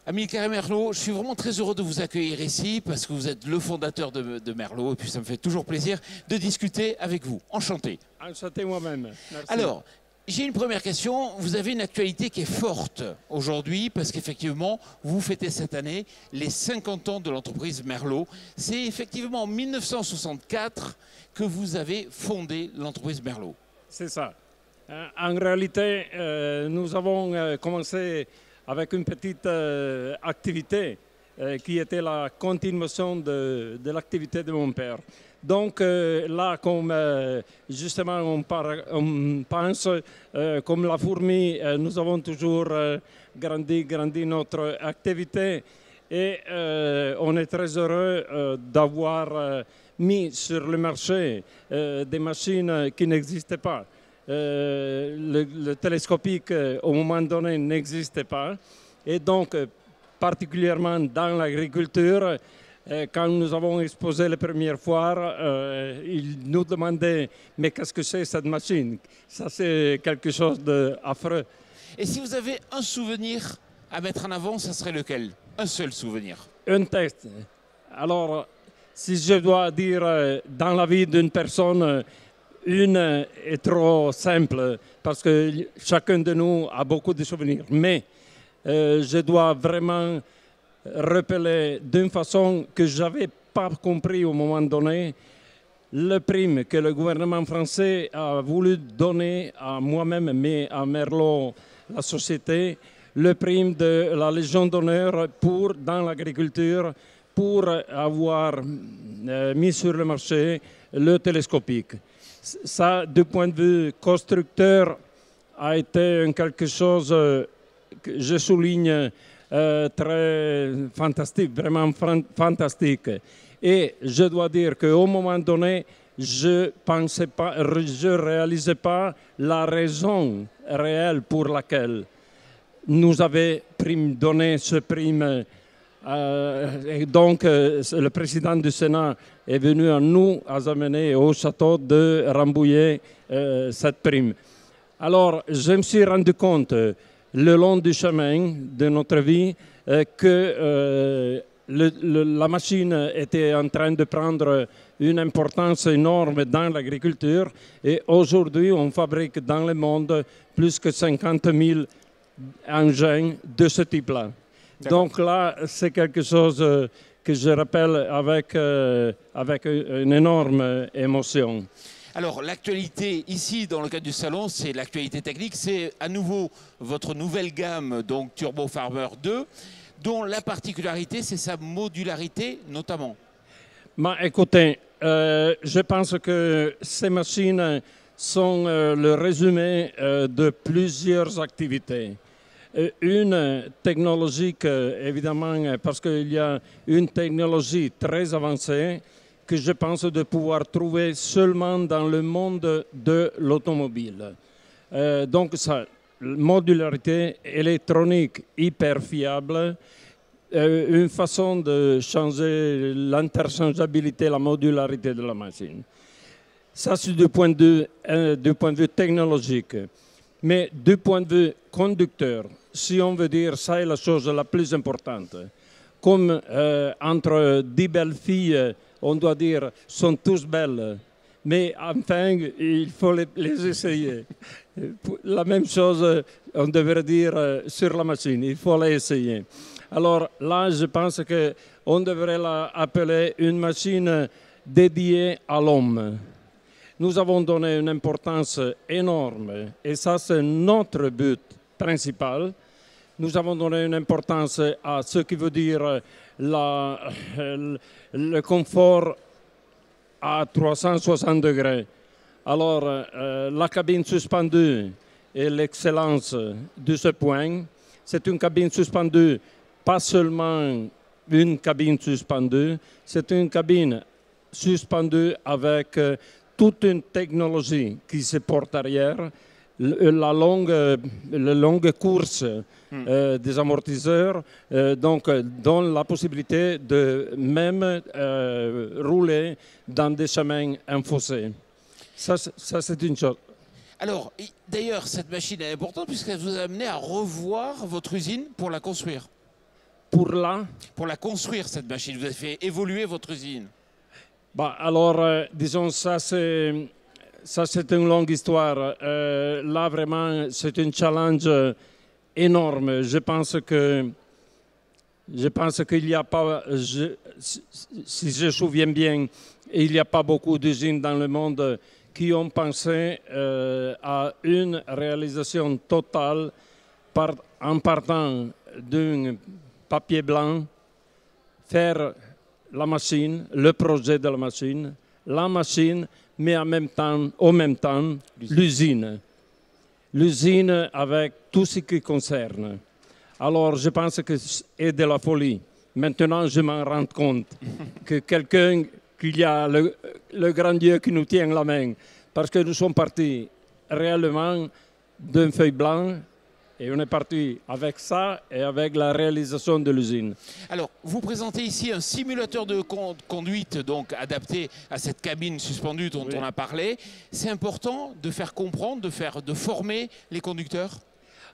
Amilcare Merlot, je suis vraiment très heureux de vous accueillir ici parce que vous êtes le fondateur de Merlot et puis ça me fait toujours plaisir de discuter avec vous. Enchanté. Enchanté moi-même. Merci. Alors, j'ai une première question. Vous avez une actualité qui est forte aujourd'hui parce qu'effectivement, vous fêtez cette année les 50 ans de l'entreprise Merlot. C'est effectivement en 1964 que vous avez fondé l'entreprise Merlot. C'est ça. En réalité, nous avons commencé avec une petite activité qui était la continuation de l'activité de mon père. Donc là, comme justement on pense, comme la fourmi, nous avons toujours grandi notre activité et on est très heureux d'avoir mis sur le marché des machines qui n'existaient pas. Le télescopique, au moment donné, n'existait pas. Et donc, particulièrement dans l'agriculture, quand nous avons exposé les premières fois, ils nous demandaient « Mais qu'est-ce que c'est cette machine ?» Ça, c'est quelque chose d'affreux. Et si vous avez un souvenir à mettre en avant, ça serait lequel? Un seul souvenir? Un test. Alors, si je dois dire dans la vie d'une personne, une est trop simple parce que chacun de nous a beaucoup de souvenirs. Mais je dois vraiment rappeler d'une façon que je n'avais pas compris au moment donné le prime que le gouvernement français a voulu donner à moi-même, mais à Merlot, la société, le prime de la Légion d'honneur dans l'agriculture pour avoir mis sur le marché le télescopique. Ça, du point de vue constructeur, a été quelque chose que je souligne très fantastique, vraiment fantastique. Et je dois dire qu'au moment donné, je ne réalisais pas la raison réelle pour laquelle nous avons donné ce prime. Et donc, le président du Sénat est venu à nous amener au château de Rambouillet cette prime. Alors, je me suis rendu compte, le long du chemin de notre vie, que la machine était en train de prendre une importance énorme dans l'agriculture. Et aujourd'hui, on fabrique dans le monde plus que 50 000 engins de ce type-là. Donc là, c'est quelque chose que je rappelle avec une énorme émotion. Alors, l'actualité ici, dans le cadre du salon, c'est l'actualité technique. C'est à nouveau votre nouvelle gamme, donc Turbo Farmer 2, dont la particularité, c'est sa modularité notamment. Écoutez, je pense que ces machines sont le résumé de plusieurs activités. Une technologique, évidemment, parce qu'il y a une technologie très avancée que je pense de pouvoir trouver seulement dans le monde de l'automobile. Donc, ça, modularité électronique hyper fiable, une façon de changer l'interchangeabilité, la modularité de la machine. Ça, c'est du point de vue technologique. Mais du point de vue conducteur, si on veut dire, ça est la chose la plus importante. Comme entre 10 belles filles, on doit dire, sont tous belles. Mais enfin, il faut les essayer. La même chose, on devrait dire sur la machine, il faut les essayer. Alors là, je pense qu'on devrait l'appeler une machine dédiée à l'homme. Nous avons donné une importance énorme, et ça c'est notre but principal. Nous avons donné une importance à ce qui veut dire le confort à 360 degrés. Alors, la cabine suspendue et l'excellence de ce point, c'est une cabine suspendue, pas seulement une cabine suspendue, c'est une cabine suspendue avec toute une technologie qui se porte arrière, la longue course des amortisseurs, donc donne la possibilité de même rouler dans des chemins enfoncés. Ça c'est une chose. Alors, d'ailleurs, cette machine est importante puisqu'elle vous a amené à revoir votre usine pour la construire. pour là. Pour la construire, cette machine, vous avez fait évoluer votre usine. Bah, alors, disons, ça c'est une longue histoire. Là, vraiment, c'est un challenge énorme. Je pense qu'il n'y a pas, si je me souviens bien, il n'y a pas beaucoup d'usines dans le monde qui ont pensé à une réalisation totale en partant d'un papier blanc, faire la machine, le projet de la machine, mais en même temps l'usine. L'usine avec tout ce qui concerne. Alors, je pense que c'est de la folie. Maintenant, je m'en rends compte qu'il y a le grand Dieu qui nous tient la main. Parce que nous sommes partis réellement d'un feuille blanc et on est parti avec ça et avec la réalisation de l'usine. Alors, vous présentez ici un simulateur de conduite donc adapté à cette cabine suspendue dont on a parlé. C'est important de faire comprendre, de former les conducteurs?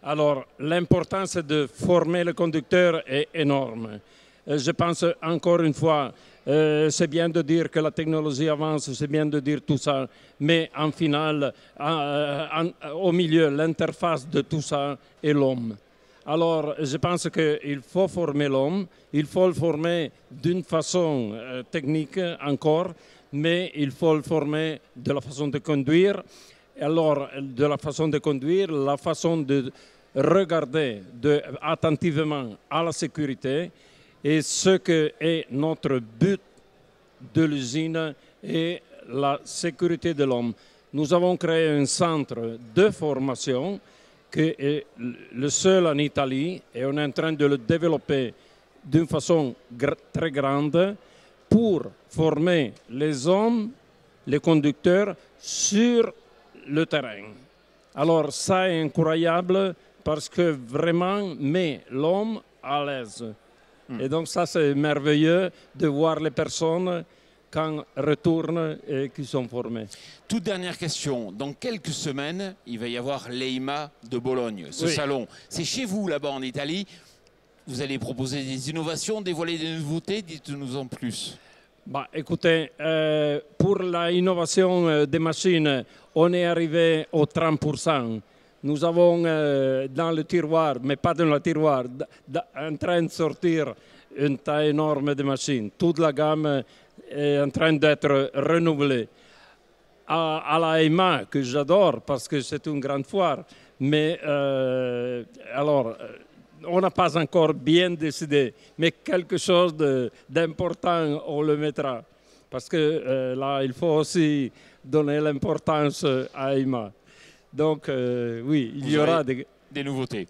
Alors, l'importance de former le conducteur est énorme. Je pense, encore une fois, c'est bien de dire que la technologie avance, c'est bien de dire tout ça, mais en final, au milieu, l'interface de tout ça est l'homme. Alors, je pense qu'il faut former l'homme, il faut le former d'une façon technique encore, mais il faut le former de la façon de conduire. Alors, de la façon de conduire, la façon de regarder attentivement à la sécurité et ce que est notre but de l'usine est la sécurité de l'homme. Nous avons créé un centre de formation qui est le seul en Italie et on est en train de le développer d'une façon très grande pour former les hommes, les conducteurs sur le terrain. Alors ça est incroyable parce que vraiment met l'homme à l'aise. Et donc ça c'est merveilleux de voir les personnes quand retournent et qui sont formées. Toute dernière question. Dans quelques semaines, il va y avoir l'EIMA de Bologne, ce salon. C'est chez vous là-bas en Italie. Vous allez proposer des innovations, dévoiler des nouveautés. Dites-nous en plus. Bah, écoutez, pour l'innovation des machines, on est arrivé au 30%. Nous avons dans le tiroir, mais pas dans le tiroir, en train de sortir une taille énorme de machines. Toute la gamme est en train d'être renouvelée. À la EIMA, que j'adore parce que c'est une grande foire, mais alors, on n'a pas encore bien décidé, mais quelque chose d'important, on le mettra. Parce que là, il faut aussi donner l'importance à EIMA. Donc, oui, il y aura des nouveautés.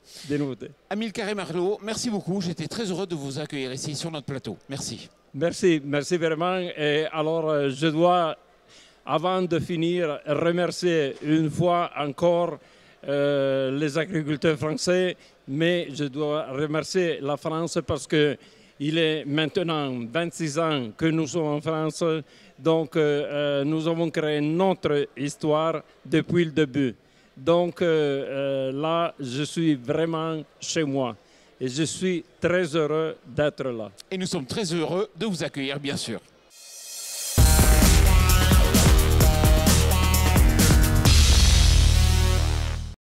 Amilcare Merlot, merci beaucoup. J'étais très heureux de vous accueillir ici sur notre plateau. Merci. Merci vraiment. Et alors, je dois, avant de finir, remercier une fois encore les agriculteurs français, mais je dois remercier la France parce qu'il est maintenant 26 ans que nous sommes en France. Donc, nous avons créé notre histoire depuis le début. Donc là, je suis vraiment chez moi et je suis très heureux d'être là. Et nous sommes très heureux de vous accueillir, bien sûr.